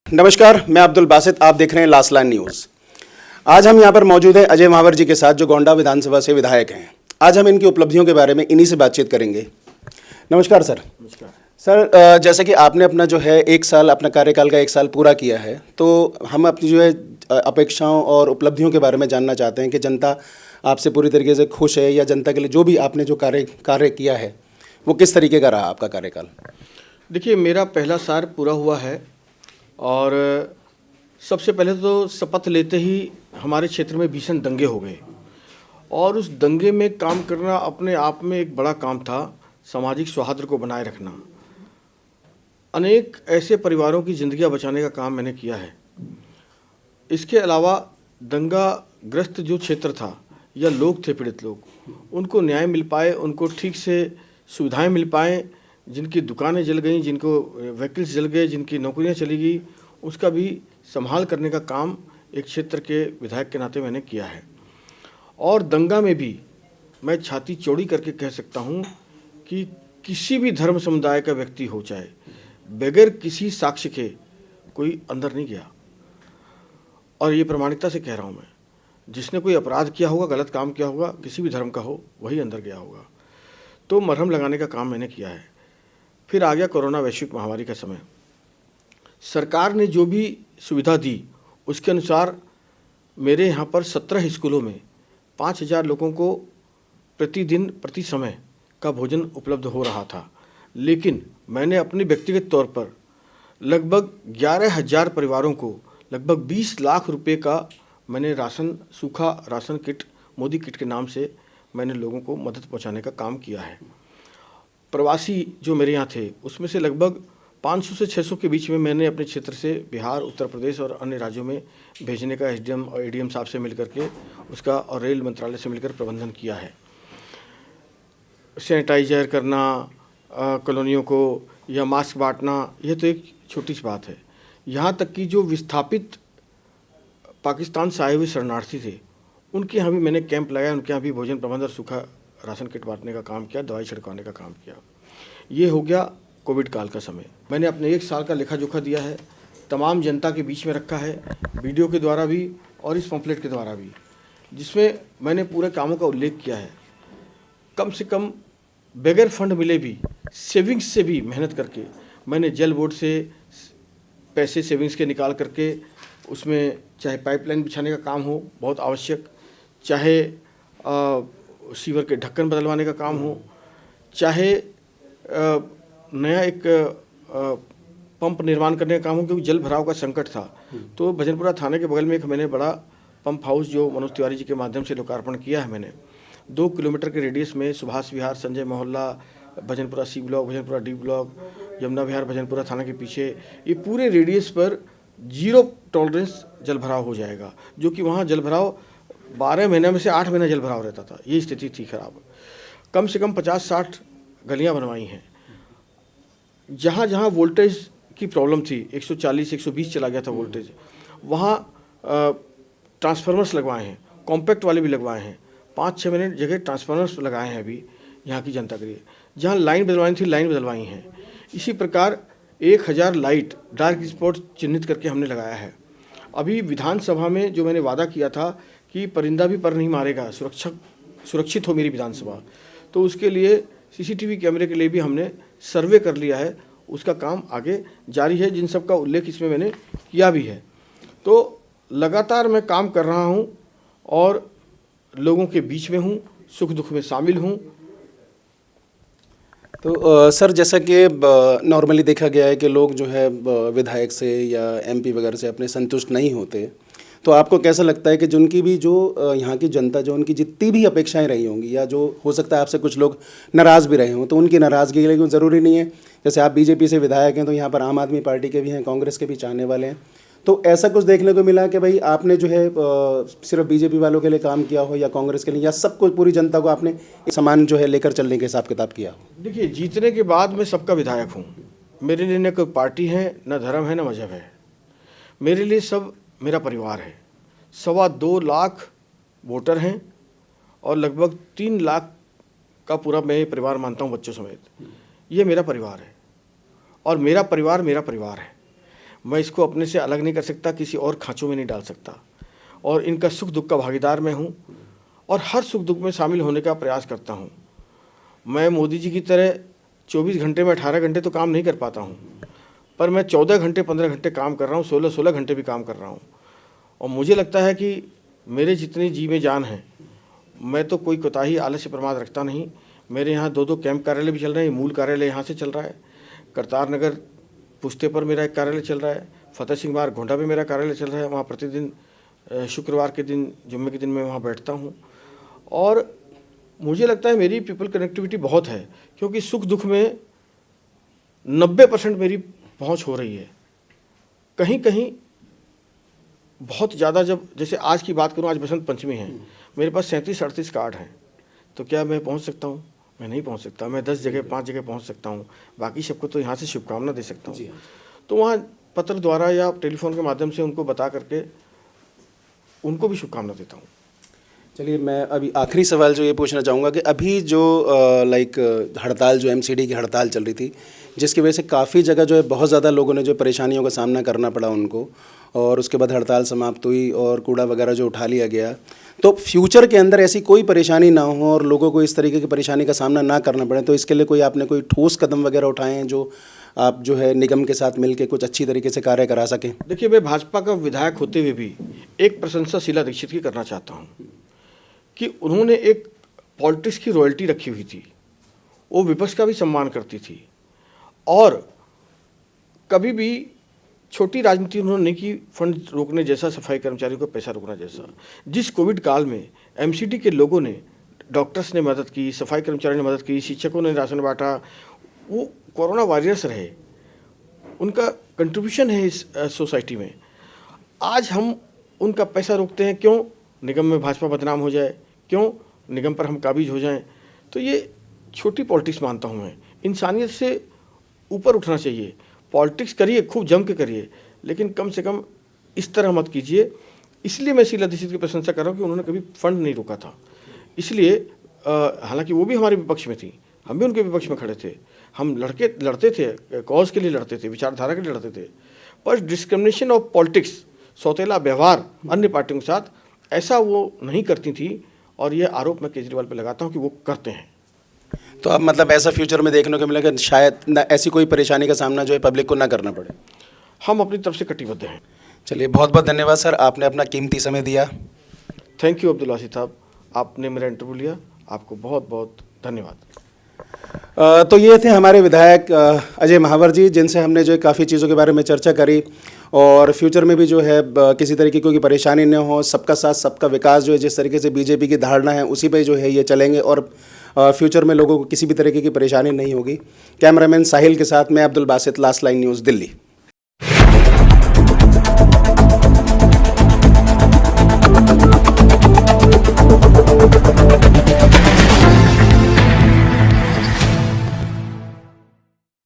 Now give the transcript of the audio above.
नमस्कार, मैं अब्दुल बासित। आप देख रहे हैं लास्ट लाइन न्यूज़। आज हम यहाँ पर मौजूद हैं अजय महावर जी के साथ, जो गोंडा विधानसभा से विधायक हैं। आज हम इनकी उपलब्धियों के बारे में इन्हीं से बातचीत करेंगे। नमस्कार सर। नमस्कार सर, जैसे कि आपने अपना जो है 1 साल, अपना कार्यकाल का 1 साल पूरा किया है, तो हम अपनी जो है अपेक्षाओं और उपलब्धियों के बारे में जानना चाहते हैं कि जनता आपसे पूरी तरीके से खुश है, या जनता के लिए जो भी आपने जो कार्य किया है वो किस तरीके का रहा आपका कार्यकाल? देखिए, मेरा पहला साल पूरा हुआ है और सबसे पहले तो शपथ लेते ही हमारे क्षेत्र में भीषण दंगे हो गए और उस दंगे में काम करना अपने आप में एक बड़ा काम था। सामाजिक सौहार्द को बनाए रखना, अनेक ऐसे परिवारों की ज़िंदगियां बचाने का काम मैंने किया है। इसके अलावा दंगाग्रस्त जो क्षेत्र था या लोग थे, पीड़ित लोग, उनको न्याय मिल पाए, उनको ठीक से सुविधाएं मिल पाएँ। जिनकी दुकानें जल गई, जिनको व्हीकल्स जल गए, जिनकी नौकरियां चली गई, उसका भी संभाल करने का काम एक क्षेत्र के विधायक के नाते मैंने किया है। और दंगा में भी मैं छाती चौड़ी करके कह सकता हूं कि किसी भी धर्म समुदाय का व्यक्ति हो, चाहे बगैर किसी साक्ष्य के कोई अंदर नहीं गया। और ये प्रामाणिकता से कह रहा हूं मैं, जिसने कोई अपराध किया होगा, गलत काम किया होगा, किसी भी धर्म का हो, वही अंदर गया होगा। तो मरहम लगाने का काम मैंने किया है। फिर आ गया कोरोना वैश्विक महामारी का समय। सरकार ने जो भी सुविधा दी उसके अनुसार मेरे यहाँ पर 17 स्कूलों में 5000 लोगों को प्रतिदिन प्रति समय का भोजन उपलब्ध हो रहा था। लेकिन मैंने अपने व्यक्तिगत तौर पर लगभग 11,000 परिवारों को लगभग 20 लाख रुपए का मैंने राशन, सूखा राशन किट, मोदी किट के नाम से मैंने लोगों को मदद पहुंचाने का काम किया है। प्रवासी जो मेरे यहाँ थे उसमें से लगभग 500 से 600 के बीच में मैंने अपने क्षेत्र से बिहार, उत्तर प्रदेश और अन्य राज्यों में भेजने का एसडीएम और एडीएम साहब से मिलकर के उसका और रेल मंत्रालय से मिलकर प्रबंधन किया है। सैनिटाइजर करना कॉलोनियों को या मास्क बांटना, यह तो एक छोटी सी बात है। यहाँ तक कि जो विस्थापित पाकिस्तान से आए हुए शरणार्थी थे, उनके यहाँ भी मैंने कैंप लगाया, उनके यहाँ भी भोजन प्रबंध और सूखा राशन किट बांटने का काम किया, दवाई छिड़काने का काम किया। ये हो गया कोविड काल का समय। मैंने अपने 1 साल का लेखा जोखा दिया है, तमाम जनता के बीच में रखा है, वीडियो के द्वारा भी और इस पम्फलेट के द्वारा भी, जिसमें मैंने पूरे कामों का उल्लेख किया है। कम से कम बगैर फंड मिले भी, सेविंग्स से भी मेहनत करके मैंने जल बोर्ड से पैसे सेविंग्स के निकाल करके उसमें चाहे पाइपलाइन बिछाने का काम हो बहुत आवश्यक, चाहे सीवर के ढक्कन बदलवाने का काम हो, चाहे नया एक पंप निर्माण करने का काम हो, क्योंकि जल भराव का संकट था। तो भजनपुरा थाने के बगल में एक मैंने बड़ा पंप हाउस जो मनोज तिवारी जी के माध्यम से लोकार्पण किया है मैंने। 2 किलोमीटर के रेडियस में Subhash Vihar, Sanjay Mohalla, Bhajanpura C block, Bhajanpura D block, Yamuna Vihar, Bhajanpura थाना के पीछे, ये पूरे रेडियस पर 0 टॉलरेंस जल भराव हो जाएगा। जो कि वहाँ जल भराव 12 महीने में से 8 महीना जल भराव रहता था। ये स्थिति थी खराब। कम से कम 50-60 गलियाँ बनवाई हैं। जहाँ जहाँ वोल्टेज की प्रॉब्लम थी, 140-120 चला गया था वोल्टेज, वहाँ ट्रांसफार्मर्स लगवाए हैं, कॉम्पैक्ट वाले भी लगवाए हैं। 5-6 मिनट जगह ट्रांसफार्मर्स लगाए हैं अभी यहाँ की जनता के लिए। जहाँ लाइन बदलवानी थी, लाइन बदलवाई हैं। इसी प्रकार 1000 लाइट डार्क स्पॉट चिन्हित करके हमने लगाया है। अभी विधानसभा में जो मैंने वादा किया था कि परिंदा भी पर नहीं मारेगा, सुरक्षित हो मेरी विधानसभा, तो उसके लिए सीसीटीवी कैमरे के लिए भी हमने सर्वे कर लिया है। उसका काम आगे जारी है, जिन सब का उल्लेख इसमें मैंने किया भी है। तो लगातार मैं काम कर रहा हूं और लोगों के बीच में हूं, सुख दुख में शामिल हूं। तो सर, जैसा कि नॉर्मली देखा गया है कि लोग जो है विधायक से या एमपी वगैरह से अपने संतुष्ट नहीं होते, तो आपको कैसा लगता है कि जिनकी भी जो यहाँ की जनता, जो उनकी जितनी भी अपेक्षाएं रही होंगी, या जो हो सकता है आपसे कुछ लोग नाराज़ भी रहे हों, तो उनकी नाराज़गी के लिए ज़रूरी नहीं है, जैसे आप बीजेपी से विधायक हैं तो यहाँ पर आम आदमी पार्टी के भी हैं, कांग्रेस के भी चाहने वाले हैं, तो ऐसा कुछ देखने को मिला कि भाई आपने जो है सिर्फ बीजेपी वालों के लिए काम किया हो या कांग्रेस के लिए, या सबको, पूरी जनता को आपने समान जो है लेकर चलने के हिसाब किताब किया हो? देखिए, जीतने के बाद मैं सबका विधायक हूँ। मेरे लिए न कोई पार्टी है, न धर्म है, न मजहब है। मेरे लिए सब मेरा परिवार है। 2.25 लाख वोटर हैं और लगभग 3 लाख का पूरा मैं परिवार मानता हूँ, बच्चों समेत। ये मेरा परिवार है और मेरा परिवार है। मैं इसको अपने से अलग नहीं कर सकता, किसी और खाँचों में नहीं डाल सकता, और इनका सुख दुख का भागीदार मैं हूँ और हर सुख दुख में शामिल होने का प्रयास करता हूँ। मैं मोदी जी की तरह 24 घंटे में 18 घंटे तो काम नहीं कर पाता हूँ, पर मैं 14 घंटे 15 घंटे काम कर रहा हूँ, 16 घंटे भी काम कर रहा हूँ। और मुझे लगता है कि मेरे जितनी जी में जान है, मैं तो कोई कोताही आलस्य प्रमाद रखता नहीं। मेरे यहाँ 2 कैंप कार्यालय भी चल रहे हैं। मूल कार्यालय यहाँ से चल रहा है, करतार नगर पुश्ते पर मेरा एक कार्यालय चल रहा है, फतेह सिंह बार गोंडा पे मेरा कार्यालय चल रहा है। वहाँ प्रतिदिन शुक्रवार के दिन, जुम्मे के दिन मैं वहाँ बैठता हूँ। और मुझे लगता है मेरी पीपल कनेक्टिविटी बहुत है, क्योंकि सुख दुख में 90% मेरी पहुँच हो रही है। कहीं कहीं बहुत ज़्यादा, जब जैसे आज की बात करूँ, आज बसंत पंचमी है, मेरे पास 37-38 कार्ड हैं, तो क्या मैं पहुंच सकता हूं? मैं नहीं पहुंच सकता। मैं 10 जगह 5 जगह पहुंच सकता हूं, बाकी सबको तो यहां से शुभकामना दे सकता हूं। तो वहां पत्र द्वारा या टेलीफोन के माध्यम से उनको बता करके उनको भी शुभकामना देता हूं। चलिए, मैं अभी आखिरी सवाल जो ये पूछना चाहूँगा कि अभी जो हड़ताल, जो एमसीडी की हड़ताल चल रही थी, जिसकी वजह से काफ़ी जगह जो है बहुत ज़्यादा लोगों ने जो परेशानियों का सामना करना पड़ा उनको, और उसके बाद हड़ताल समाप्त हुई और कूड़ा वगैरह जो उठा लिया गया, तो फ्यूचर के अंदर ऐसी कोई परेशानी ना हो और लोगों को इस तरीके की परेशानी का सामना ना करना पड़े, तो इसके लिए कोई आपने कोई ठोस कदम वगैरह उठाए हैं जो आप जो है निगम के साथ मिलकर कुछ अच्छी तरीके से कार्य करा सकें? देखिए, मैं भाजपा का विधायक होते हुए भी एक प्रशंसा शीला दीक्षित की करना चाहता हूँ कि उन्होंने एक पॉलिटिक्स की रॉयल्टी रखी हुई थी। वो विपक्ष का भी सम्मान करती थी और कभी भी छोटी राजनीति उन्होंने नहीं की, फंड रोकने जैसा, सफाई कर्मचारियों को पैसा रोकना जैसा। जिस कोविड काल में एमसीडी के लोगों ने, डॉक्टर्स ने मदद की, सफाई कर्मचारियों ने मदद की, शिक्षकों ने राशन बांटा, वो कोरोना वॉरियर्स रहे, उनका कंट्रीब्यूशन है इस सोसाइटी में। आज हम उनका पैसा रोकते हैं, क्यों? निगम में भाजपा बदनाम हो जाए, क्यों? निगम पर हम काबिज हो जाएं। तो ये छोटी पॉलिटिक्स मानता हूँ मैं। इंसानियत से ऊपर उठना चाहिए। पॉलिटिक्स करिए, खूब जम के करिए, लेकिन कम से कम इस तरह मत कीजिए। इसलिए मैं शीला दीक्षित की प्रशंसा कर रहा हूँ कि उन्होंने कभी फंड नहीं रोका था। इसलिए हालांकि वो भी हमारे विपक्ष में थी, हम भी उनके विपक्ष में खड़े थे, हम लड़ते थे, कॉज के लिए लड़ते थे, विचारधारा के लिए लड़ते थे, पर डिस्क्रिमिनेशन ऑफ पॉलिटिक्स, सौतेला व्यवहार अन्य पार्टियों के साथ, ऐसा वो नहीं करती थी। और ये आरोप मैं केजरीवाल पे लगाता हूँ कि वो करते हैं। तो अब मतलब ऐसा फ्यूचर में देखने को मिलेगा, शायद ना ऐसी कोई परेशानी का सामना जो है पब्लिक को ना करना पड़े। हम अपनी तरफ से कटिबद्ध हैं। चलिए, बहुत बहुत धन्यवाद सर, आपने अपना कीमती समय दिया। थैंक यू अब्दुल वासिद साहब, आपने मेरा इंटरव्यू लिया, आपको बहुत बहुत धन्यवाद। तो ये थे हमारे विधायक अजय महावर जी, जिनसे हमने जो है काफ़ी चीज़ों के बारे में चर्चा करी, और फ्यूचर में भी जो है किसी तरीके की कोई परेशानी न हो, सबका साथ सबका विकास जो है, जिस तरीके से बीजेपी की धारणा है उसी पे जो है ये चलेंगे, और फ्यूचर में लोगों को किसी भी तरीके की परेशानी नहीं होगी। कैमरामैन साहिल के साथ मैं Abdul Basit, last line news, Delhi.